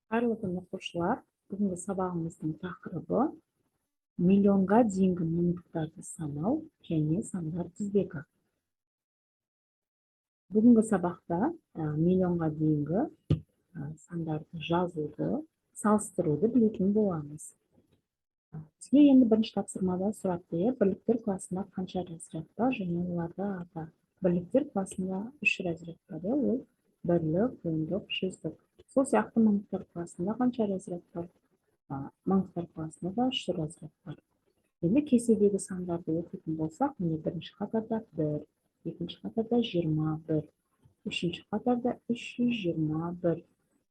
Қайырлы күн оқушылар. Бүгінгі сабағымыздың тақырыбы миллионға дейінгі мыңдықтарды санау және сандар тізбегі. Бүгінгі сабақта миллионға дейінгі сандарды жазуды, салыстыруды білетін боламыз. Бізге енді бірінші тапсырмада сұрапты, бірліктер класында қанша разряд бар және оларды ата. Бірліктер класында 3 разряд бар, ол бірлік, ондық, жүздік. Сол сияқты мыңдықтар класында қанша разряд бар? Мыңдықтар класында да 3 разряд бар. Енді кестедегі сандарды оқитын болсақ, міне бірінші қатарда 1, екінші қатарда 21, үшінші қатарда 321,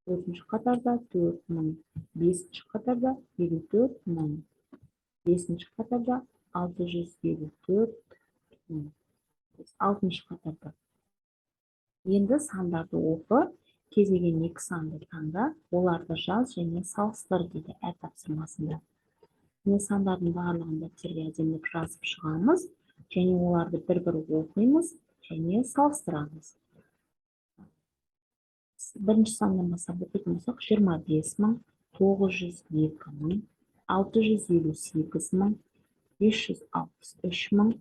төртінші қатарда 4000, бесінші қатарда 54000, бесінші қатарда 654 алтыншы қатарда. Енді сандарды оқы, кез келген екі санды таңда, оларды жаз және салыстыр дейді әр тапсырмасында. Міне сандардың барлығын дәптерге әдемілеп жазып шығамыз, және оларды бір-бір оқимыз және салыстырамыз. Бірінші саннан бастап оқитын болсақ, 25000, 902 000, 658 000, 563 000,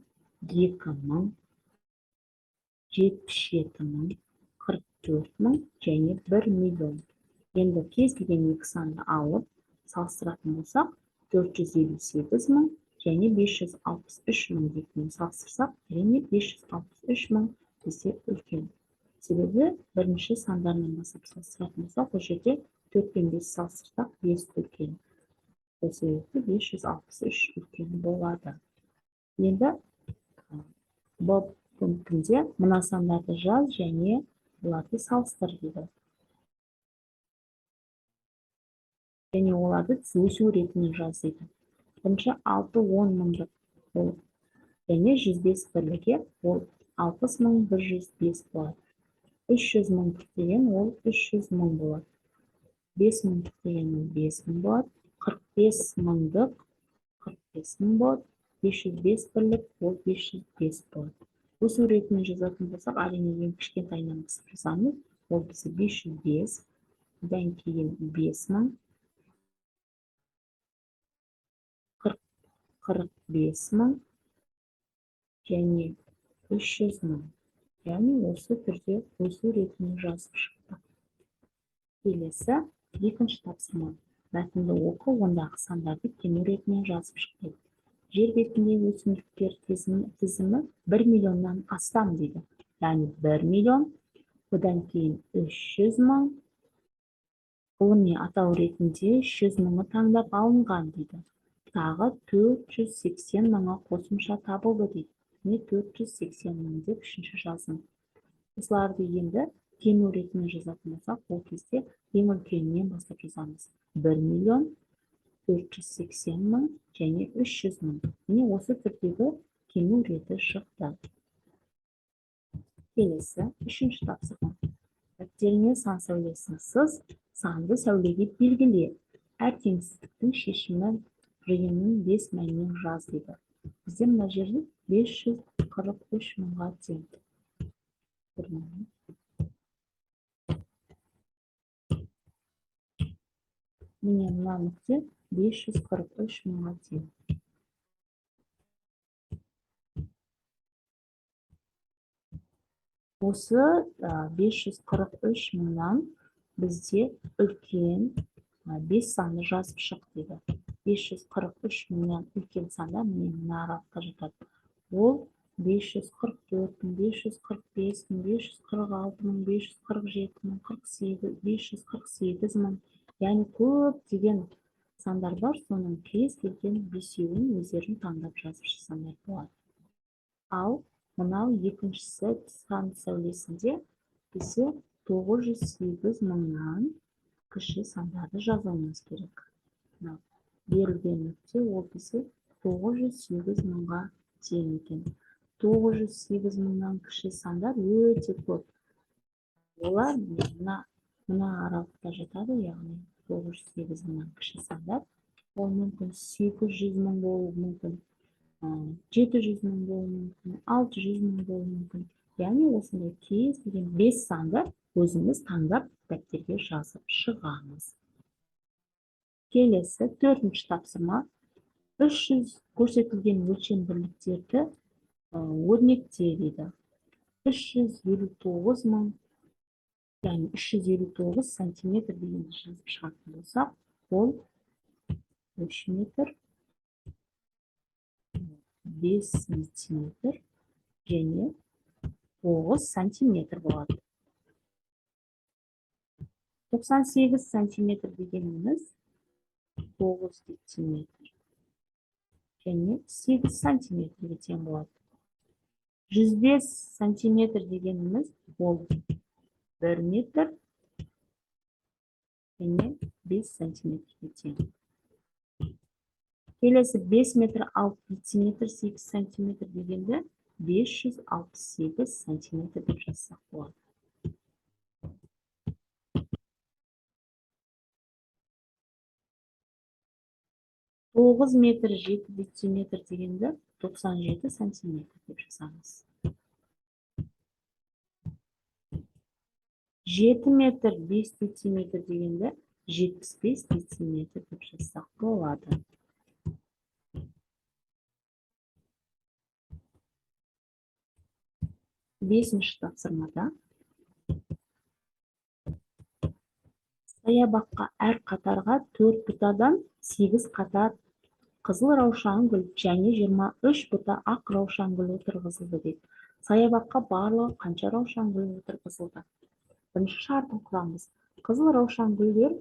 2 000, 77 000, 44 000 және 1 миллион. Енді кез келген екі санды алып салыстыратын болсақ, 458 000 және 563 000 екеуін салыстырсақ, әрине 563 000 бізде үлкен. Себебі бірінші сандарынан бастап салыстыратын болсақ, ол жерде 4 пен 5 салыстырсақ, 5 үлкен. Сол себепті 563 үлкен болады. Енді бұл пунктінде мына сандарды жаз және оларды салыстыр дейді. Және оларды өсу ретімен жаз дейді. Бірінші 6-10 мыңдық болып, және 105 бірлігі ол 60105 болады. 300 мыңдық деген ол 300 мың болады. 5 мыңдық деген ол 5 мың болады. 45 мыңдық 45 мың болады. 505 бірлік ол 505 болады. Өсу ретімен жазатын болсақ, әрине ең кішкентайынан бастап жазамыз. Ол бізде 505, одан кейін 5 мың, 45 мың және 300 мың. Яғни осы түрде өсу ретімен жазып шықты. Келесі екінші тапсырма. Мәтінді оқы, ондағы сандарды кему ретімен жазып шықты. Жер бетіндегі өсімдіктер тізімі 1 миллионнан астам дейді. Яғни 1 миллион, одан кейін 300 мың, ғылыми атау ретінде 100 мыңы таңдап алынған дейді. Тағы 480 мыңы қосымша табылды дейді. Не 480 мың деп үшінші жазын. Осыларды енді кему ретімен жазатын болсақ, ол кезде ең үлкенінен бастап жазамыз. 1 миллион, 480 мың және 300 мың. Міне осы түрдегі кему реті шықты. Келесі үшінші тапсырма. Дәптеріңе сан сәулесін сыз, санды сәулеге белгіле. Әр теңсіздіктің шешімі жиынның 5 мәнінен жаз дейді. Бізде мына жерде 543 мыңға тең. Міне мына нүкте 543 мыңға тең. Осы 543 мыңнан бізде үлкен 5 санды жазып шық дейді. 543 мыңнан үлкен санда міне мына аралыққа жатады. Ол 544 мың, 545 мың, 546 мың, 547 мың, 48, 548 мың. Яғни көп деген сандар бар, соның кез келген бесеуін өздерін таңдап жазып шықсаңдар болады. Ал мынау екіншісі сан сәулесінде бізде 908 мыңнан кіші сандарды жазуымыз керек. Берілген нүкте ол бізде 908 мыңға тең екен. 908 мыңнан кіші сандар өте көп. Олар мына аралықта жатады, яғни 908 мыңнан кіші сандар. Ол мүмкін 800 мың болуы мүмкін, 700 мың болуы мүмкін, 600 мың болуы мүмкін. Яғни осындай кез келген 5 санды өзіміз таңдап дәптерге жазып шығамыз. Келесі 4-ші тапсырма. 300 көрсетілген өлшем бірліктерді өрнекте дейді. 359 мың, яғни 359 сантиметр дегенді жазып шығатын болсақ, ол 3 метр, 5 сантиметр және 9 сантиметр болады. 98 сантиметр дегеніміз 9 дециметр және 8 сантиметрге тең болады. 105 сантиметр дегеніміз ол 1 метр және 5 сантиметрге тең. Келесі 5 метр 6 дециметр 8 сантиметр дегенді 568 сантиметр деп жазсақ болады. 9 метр 7 дециметр дегенді 97 сантиметр деп жазамыз. 7 метр 5 дециметр дегенді 75 дециметр деп жазсақ болады. 5-ші тапсырмада саябаққа әр қатарға 4 бұтадан 8 қатар қызыл раушан гүл және 23 бұта ақ раушан гүл отырғызылды дейді. Саябаққа барлығы қанша раушан гүл отырғызылды? Бірінші шартын құрамыз. Қызыл раушан гүлдер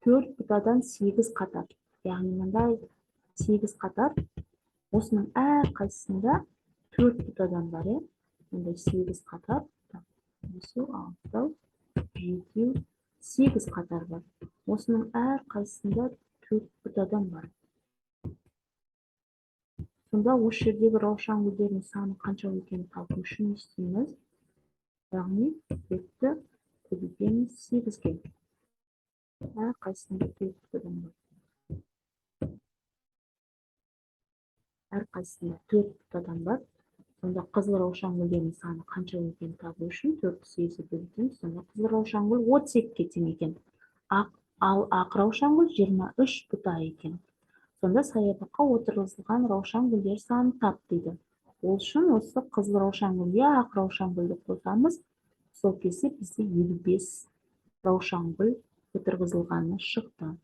4 бұтадан 8 қатар. Яғни мындай 8 қатар. Осының әр қайсысында 4 бұтадан бар. Мындай 8 қатар. 6, 7, 8 қатар бар. Осының әр қайсысында 4 бұтадан бар. Сонда осы жердегі раушан гүлдердің саны қанша екенін табу үшін не істейміз? Яғни 4-ті көбейтеміз 8-ге. Әр қайсысында 4 бұтадан бар. Әр қайсысында 4 бұтадан бар. Сонда қызыл раушан гүлдердің саны қанша екенін табу үшін 4-ті 8-ге бөлеміз. Сонда қызыл раушан гүл 32-ге тең екен. Ал ақ раушан гүл 23 бұта екен. Сонда саябаққа отырғызылған раушан гүлдер санын тап дейді. Ол үшін осы қызыл раушан гүлге ақ раушан гүлді қосамыз. Сол кезде бізде 55 раушан гүл отырғызылғаны шықты.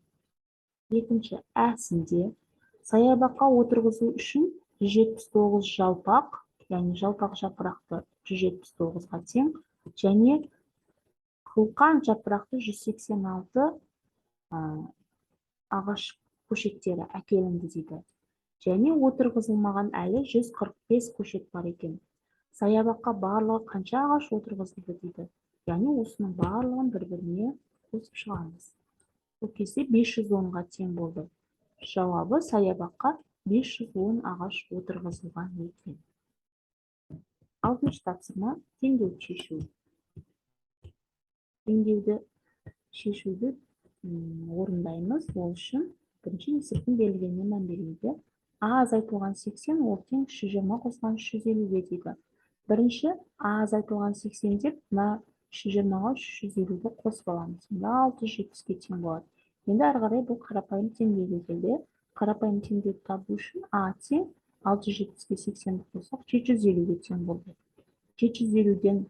Екінші әсінде саябаққа отырғызу үшін 179 жалпақ, яғни жалпақ жапырақты 179-ға тең, және қылқан жапырақты 186 ағаш көшеттері әкелінді дейді. Және отырғызылмаған әлі 145 көшет бар екен. Саябаққа барлығы қанша ағаш отырғызылды дейді. Яғни осының барлығын бір-біріне қосып шығамыз. Бұл кезде 510-ға тең болды. Жауабы саябаққа 510 ағаш отырғызылған екен. 6-ші тапсырма теңдеуді шешу. Теңдеуді шешуді орындаймыз. Ол үшін бірінші есептің берілгеніне мән берейді. А азайтылған 80 ол тең 320 қосылған 350-ге дейді. Бірінші А азайтылған 80 деп, мына 320-ға 350-ді қосып аламыз. Сонда 670-ге тең болады. Енді ары қарай бұл қарапайым теңдеуге келді. Қарапайым теңдеуді табу үшін А тең 670-ге 80-ді қосақ 750-ге тең болды. 750-ден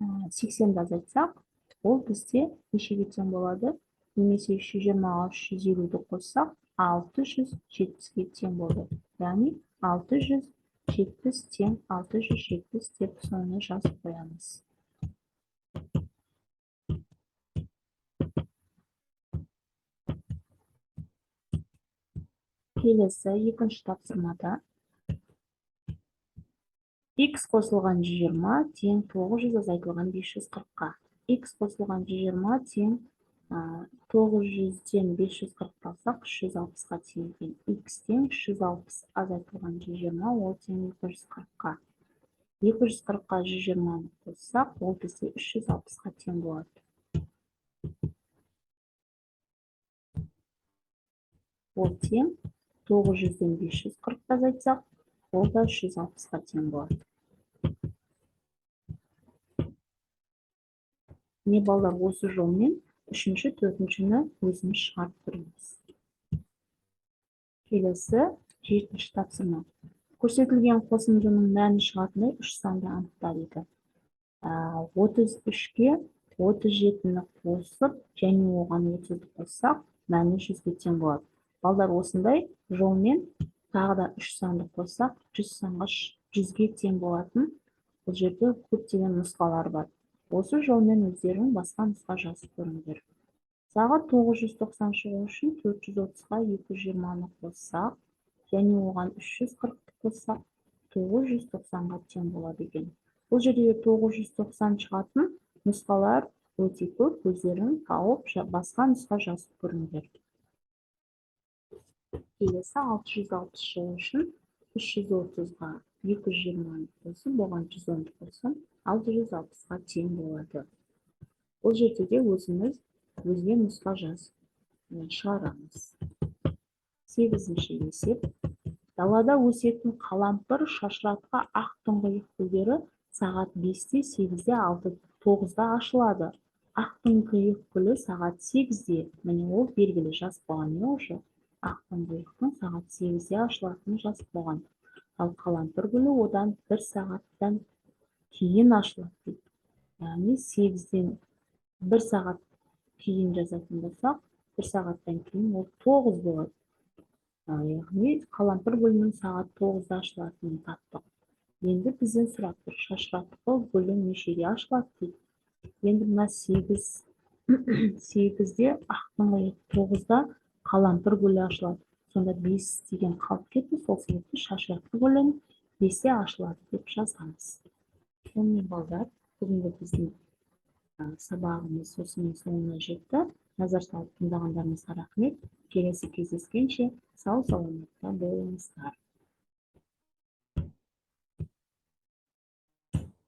80-ді азайтсақ, ол бізде нешеге тең болады? Немесе 320-ға 350-ді қоссақ, 670-ге тең болды. Яғни 670 тең 670 деп соны жазып қоямыз. Келесі екінші тапсырмада X қосылған 120 тең 900 азайтылған 540-қа. X қосылған 120 тең 900-ден 540 алсақ 360-ға тең екен. X тең 360 азайтылған 120 ол тең 240-қа. 240-қа 120-ны қоссақ, ол бізде 360-ға тең болады. Ол тең 900-ден 540 азайтсақ, ол да 360-ға тең болады. Не балдар осы жолмен үшінші, төртіншіні өзіміз шығарып тұрмыз. Келесі 7-ші тапсырма. Көрсетілген қосындының мәні шығатындай 3 санды анықта дейді. 33-ке 37-ні қосып, және оған 30-ді қоссақ, мәні 100-ге тең болады. Балдар осындай жолмен тағы да 3 санды қоссақ, 100 санға 100-ге тең болатын. Бұл жерде көптеген нұсқалар бар. Осы жолмен өздерің басқа нұсқа жазып көріңдер. Сағат 990 шығу үшін 430-ға 220-ны қоссақ, және оған 340-ті қоссақ, 990-ға тең болады екен. Бұл жерде 990 шығатын нұсқалар өте көп, өздерің тауып басқа нұсқа жазып көріңдер. Келесі 660 шығу үшін 330-ға 220-ны қосып, оған 110-ді қоссам, 660-ға тең болады. Бұл жерде де өзіміз өзге нұсқа жазып шығарамыз. 8-ші есеп. Далада өсетін қалампыр шашыратқа ақ тұңғиық гүлдері сағат 5-те, 8-де, 9-да ашылады. Ақ тұңғиық гүлі сағат 8-де, міне ол белгілі жазып қойған, не уже? Ақ тұңғиықтың сағат 8-де ашылатынын жазып қойған. Ал қалампыр гүлі одан 1 сағаттан кейін ашылады дейді. Яғни 8-ден 1 сағат кейін жазатын болсақ, 1 сағаттан кейін ол 9 болады. Яғни қалампыр гүлінің сағат 9-да ашылатынын таптық. Енді бізден сұрап тұр, шашыратқы гүлі нешеде ашылады дейді. Енді мына 8-де ақ тұңғиық, 9-да қалампыр гүлі ашылады. Сонда 5 деген қалып кетті, сол себепті шашыратқы гүлін 5-те ашылады деп жазамыз. Сонымен балдар, бүгінгі біздің сабағымыз осының соңына жетті. Назар салып тыңдағандарыңызға рахмет. Келесі кездескенше сау саламатта болыңыздар.